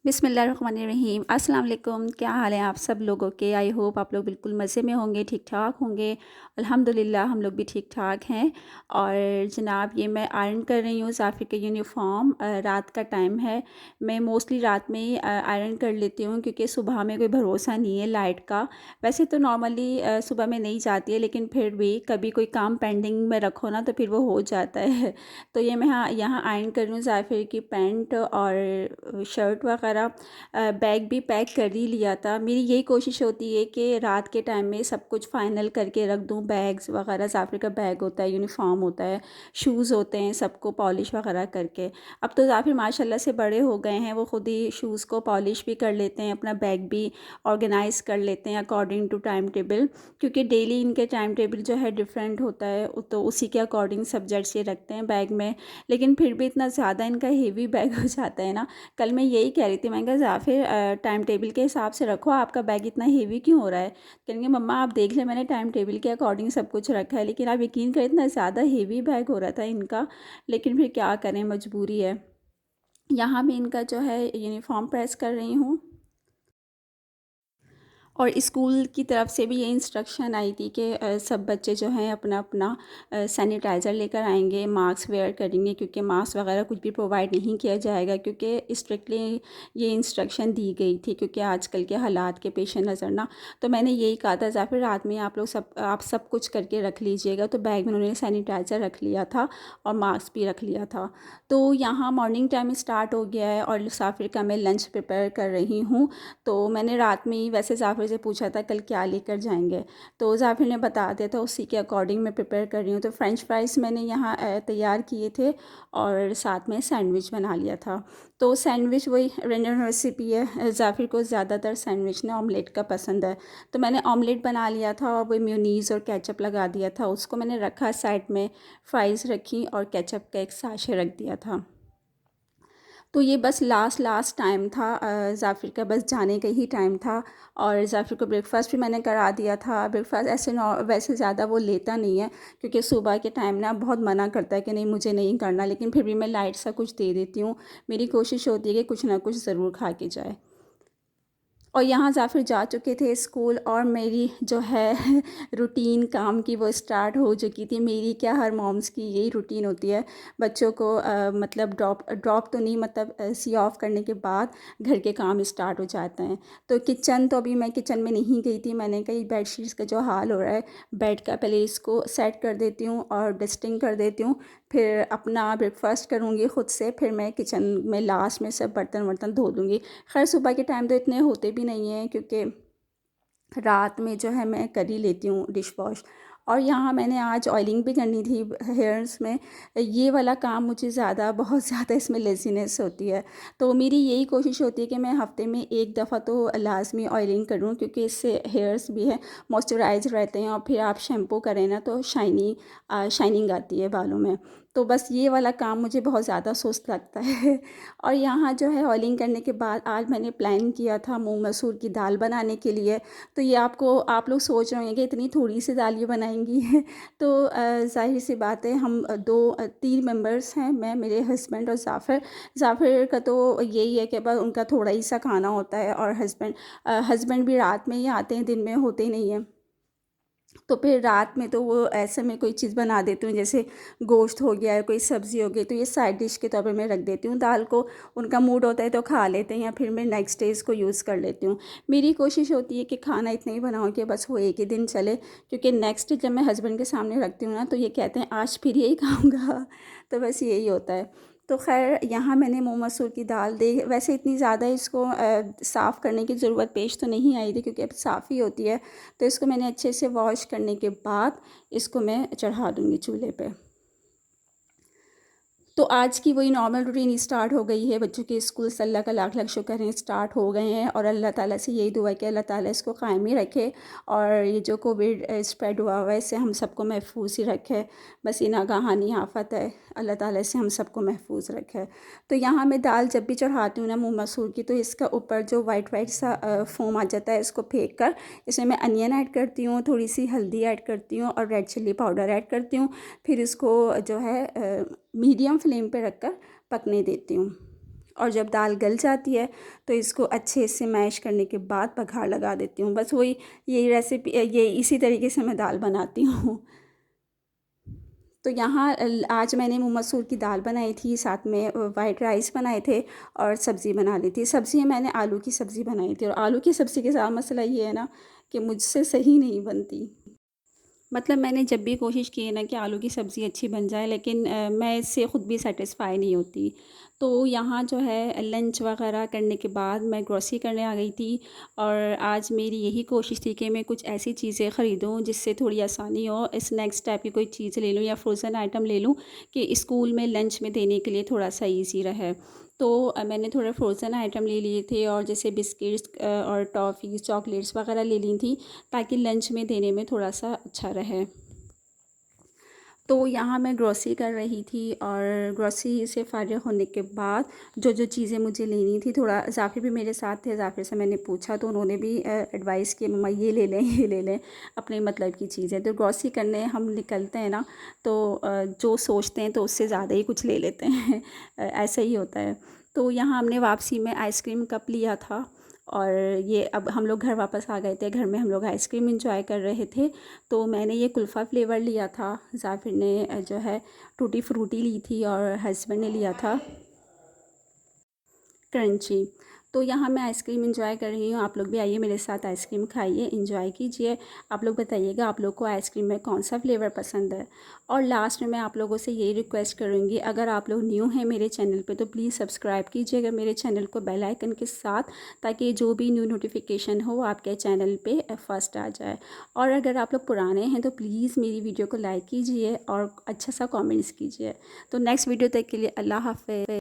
बिस्मिल्लाहिर्रहमानिर्रहीम। अस्सलाम वालेकुम। क्या हाल है आप सब लोगों के? आई होप आप लोग बिल्कुल मज़े में होंगे, ठीक ठाक होंगे। अल्हम्दुलिल्लाह हम लोग भी ठीक ठाक हैं। और जनाब ये मैं आयरन कर रही हूँ ज़ाफ़िर के यूनिफ़ॉर्म। रात का टाइम है। मैं मोस्टली रात में ही आयरन कर लेती हूँ क्योंकि सुबह में कोई भरोसा नहीं है लाइट का। वैसे तो नॉर्मली सुबह में नहीं जाती है, लेकिन फिर भी कभी कोई काम पेंडिंग में रखो ना तो फिर वो हो जाता है। तो ये मैं यहाँ आयरन कर रही हूँ ज़ाफ़िर की पैंट और शर्ट वगैरह। बैग भी पैक कर ही लिया था। मेरी यही कोशिश होती है कि रात के टाइम में सब कुछ फ़ाइनल करके रख दूँ। बैग्स वगैरह, ज़ाफ़िर का बैग होता है, यूनिफ़ॉर्म होता है, शूज़ होते हैं, सबको पॉलिश वगैरह करके। अब तो ज़ाफ़िर माशाल्लाह से बड़े हो गए हैं, वो ख़ुद ही शूज़ को पॉलिश भी कर लेते हैं, अपना बैग भी ऑर्गेनाइज़ कर लेते हैं अकॉर्डिंग टू टाइम टेबल, क्योंकि डेली इनके टाइम टेबल जो है डिफरेंट होता है, तो उसी के अकॉर्डिंग सब्जेक्ट्स ये रखते हैं बैग में। लेकिन फिर भी इतना ज़्यादा इनका हेवी बैग हो जाता है ना। कल मैं यही कह रही थी, मैंने कहा ज़ाफ़िर टाइम टेबल के हिसाब से रखो, आपका बैग इतना हेवी क्यों हो रहा है? कहेंगे मम्मा आप देख लें, मैंने टाइम टेबल के अकॉर्डिंग सब कुछ रखा है। लेकिन आप यकीन करें इतना ज़्यादा हेवी बैग हो रहा था इनका, लेकिन फिर क्या करें, मजबूरी है। यहाँ मैं इनका जो है यूनिफ़ॉर्म प्रेस कर रही हूँ। और स्कूल की तरफ से भी ये इंस्ट्रक्शन आई थी कि सब बच्चे जो हैं अपना अपना सैनिटाइज़र लेकर आएंगे, मास्क वेयर करेंगे, क्योंकि मास्क वगैरह कुछ भी प्रोवाइड नहीं किया जाएगा, क्योंकि स्ट्रिक्टली ये इंस्ट्रक्शन दी गई थी क्योंकि आजकल के हालात के पेश नज़र ना। तो मैंने यही कहा था ज़ाफ़िर रात में आप सब कुछ करके रख लीजिएगा। तो बैग में उन्होंने सैनिटाइज़र रख लिया था और मास्क भी रख लिया था। तो यहाँ मॉर्निंग टाइम स्टार्ट हो गया है और ज़ाफ़िर का मैं लंच प्रिपेयर कर रही हूँ। तो मैंने रात में ही वैसे ज़ाफ़िर से पूछा था कल क्या लेकर जाएंगे, तो ज़ाफ़िर ने बता दिया था, उसी के अकॉर्डिंग मैं प्रिपेयर कर रही हूँ। तो फ्रेंच फ्राइज़ मैंने यहाँ तैयार किए थे और साथ में सैंडविच बना लिया था। तो सैंडविच वही रेंडम रेसिपी है, ज़ाफ़िर को ज़्यादातर सैंडविच ना ऑमलेट का पसंद है। तो मैंने ऑमलेट बना लिया था और वही मेयोनीज़ और केचप लगा दिया था, उसको मैंने रखा साइड में, फ़्राइज़ रखी और केचप का एक साशे रख दिया था। तो ये बस लास्ट टाइम था, ज़ाफ़िर का बस जाने का ही टाइम था। और ज़ाफ़िर को ब्रेकफ़ास्ट भी मैंने करा दिया था। ब्रेकफ़ास्ट ऐसे वैसे ज़्यादा वो लेता नहीं है, क्योंकि सुबह के टाइम ना बहुत मना करता है कि नहीं मुझे नहीं करना, लेकिन फिर भी मैं लाइट सा कुछ दे देती हूँ। मेरी कोशिश होती है कि कुछ ना कुछ ज़रूर खा के जाए। और यहाँ ज़ाफ़िर जा चुके थे स्कूल और मेरी जो है रूटीन काम की वो स्टार्ट हो चुकी थी। मेरी क्या, हर मॉम्स की यही रूटीन होती है। बच्चों को मतलब ड्रॉप तो नहीं, मतलब सी ऑफ करने के बाद घर के काम स्टार्ट हो जाते हैं। तो किचन तो अभी मैं किचन में नहीं गई थी। मैंने कही बेडशीट्स का जो हाल हो रहा है, बेड का पहले इसको सेट कर देती हूँ और डस्टिंग कर देती हूँ, फिर अपना ब्रेकफ़ास्ट करूँगी ख़ुद से, फिर मैं किचन में लास्ट में सब बर्तन वर्तन धो दूँगी। खैर सुबह के टाइम तो इतने होते भी नहीं हैं, क्योंकि रात में जो है मैं कर ही लेती हूँ डिश वॉश। और यहाँ मैंने आज ऑयलिंग भी करनी थी हेयर्स में। ये वाला काम मुझे बहुत ज़्यादा इसमें लेज़ीनेस होती है। तो मेरी यही कोशिश होती है कि मैं हफ़्ते में एक दफ़ा तो लाज़मी ऑयलिंग करूँ, क्योंकि इससे हेयर्स भी है मॉइस्चराइज़ रहते हैं, और फिर आप शैम्पू करें ना तो शाइनिंग आती है बालों में। तो बस ये वाला काम मुझे बहुत ज़्यादा सुस्त लगता है। और यहाँ जो है ऑयलिंग करने के बाद आज मैंने प्लान किया था मूँग मसूर की दाल बनाने के लिए। तो ये आप लोग सोच रहे होंगे कि इतनी थोड़ी सी दाल ये बनाएंगी। तो ज़ाहिर सी बात है, हम 3 मेंबर्स हैं, मैं, मेरे हस्बैंड और ज़ाफ़िर का तो यही है कि बस उनका थोड़ा ही सा खाना होता है, और हस्बैंड भी रात में ही आते हैं, दिन में होते ही नहीं हैं। तो फिर रात में तो वो ऐसे में कोई चीज़ बना देती हूँ, जैसे गोश्त हो गया है, कोई सब्ज़ी हो गई, तो ये साइड डिश के तौर पे मैं रख देती हूँ दाल को। उनका मूड होता है तो खा लेते हैं, या फिर मैं नेक्स्ट डे इसको यूज़ कर लेती हूँ। मेरी कोशिश होती है कि खाना इतना ही बनाऊँ कि बस वो एक ही दिन चले, क्योंकि नेक्स्ट डे जब मैं हस्बैंड के सामने रखती हूँ ना तो ये कहते हैं आज फिर यही खाऊँगा। तो बस यही होता है। तो ख़ैर यहाँ मैंने मूँग मसूर की दाल दे, वैसे इतनी ज़्यादा इसको साफ़ करने की ज़रूरत पेश तो नहीं आई थी, क्योंकि अब साफ़ ही होती है। तो इसको मैंने अच्छे से वॉश करने के बाद इसको मैं चढ़ा दूँगी चूल्हे पे। तो आज की वही नॉर्मल रूटीन स्टार्ट हो गई है। बच्चों के स्कूल से अल्लाह का लाख लाख शुक्र है स्टार्ट हो गए हैं, और अल्लाह ताला से यही दुआ है कि अल्लाह ताला इसको कायम ही रखे, और ये जो कोविड स्प्रेड हुआ हुआ है इससे हम सबको महफूज ही रखे। बस ये नागहानी आफत है, अल्लाह ताला से हम सबको महफूज रखे। तो यहाँ मैं दाल जब भी चढ़ाती हूँ ना मूँग मसूर की, तो इसका ऊपर जो वाइट वाइट सा फोम आ जाता है, इसको फेंक कर इसमें मैं अनियन ऐड करती हूँ, थोड़ी सी हल्दी ऐड करती हूँ और रेड चिल्ली पाउडर ऐड करती हूँ। फिर इसको जो है मीडियम फ्लेम पे रखकर पकने देती हूँ। और जब दाल गल जाती है तो इसको अच्छे से मैश करने के बाद बघार लगा देती हूँ। बस वही यही रेसिपी ये इसी तरीके से मैं दाल बनाती हूँ। तो यहाँ आज मैंने मूँग मसूर की दाल बनाई थी, साथ में वाइट राइस बनाए थे और सब्ज़ी बना ली थी। सब्ज़ी मैंने आलू की सब्ज़ी बनाई थी, और आलू की सब्ज़ी के साथ मसला ये है ना कि मुझसे सही नहीं बनती। मतलब मैंने जब भी कोशिश की है ना कि आलू की सब्ज़ी अच्छी बन जाए, लेकिन मैं इससे ख़ुद भी सेटिस्फाई नहीं होती। तो यहाँ जो है लंच वग़ैरह करने के बाद मैं ग्रोसरी करने आ गई थी, और आज मेरी यही कोशिश थी कि मैं कुछ ऐसी चीज़ें ख़रीदूँ जिससे थोड़ी आसानी हो, स्नैक्स टाइप की कोई चीज़ ले लूँ या फ्रोज़न आइटम ले लूँ कि स्कूल में लंच में देने के लिए थोड़ा-सा ईज़ी रहे। तो मैंने थोड़े फ्रोज़न आइटम ले लिए थे, और जैसे बिस्किट्स और टॉफ़ीज़, चॉकलेट्स वग़ैरह ले ली थी, ताकि लंच में देने में थोड़ा-सा अच्छा रहे। तो यहाँ मैं ग्रोसरी कर रही थी, और ग्रोसरी से फ़ारिग़ होने के बाद जो चीज़ें मुझे लेनी थी, थोड़ा ज़ाफ़िर भी मेरे साथ थे। ज़ाफ़िर से मैंने पूछा तो उन्होंने भी एडवाइस की, मम्मा ये ले लें, ये ले लें, अपने मतलब की चीज़ें। तो ग्रोसरी करने हम निकलते हैं ना, तो जो सोचते हैं तो उससे ज़्यादा ही कुछ ले लेते हैं। ऐसा ही होता है। तो यहाँ हमने वापसी में आइसक्रीम कप लिया था, और ये अब हम लोग घर वापस आ गए थे। घर में हम लोग आइसक्रीम एंजॉय कर रहे थे। तो मैंने ये कुल्फ़ा फ्लेवर लिया था, ज़ाफ़िर ने जो है टूटी फ्रूटी ली थी, और हस्बैंड ने लिया था क्रंची। तो यहाँ मैं आइसक्रीम एंजॉय कर रही हूँ। आप लोग भी आइए मेरे साथ, आइसक्रीम खाइए, एंजॉय कीजिए। आप लोग बताइएगा आप लोग को आइसक्रीम में कौन सा फ्लेवर पसंद है। और लास्ट में मैं आप लोगों से यही रिक्वेस्ट करूँगी, अगर आप लोग न्यू हैं मेरे चैनल पे तो प्लीज़ सब्सक्राइब कीजिएगा मेरे चैनल को बेल आइकन के साथ, ताकि जो भी न्यू नोटिफिकेशन हो आपके चैनल पर फर्स्ट आ जाए। और अगर आप लोग पुराने हैं तो प्लीज़ मेरी वीडियो को लाइक कीजिए और अच्छा सा कॉमेंट्स कीजिए। तो नेक्स्ट वीडियो तक के लिए अल्लाह हाफ़िज़।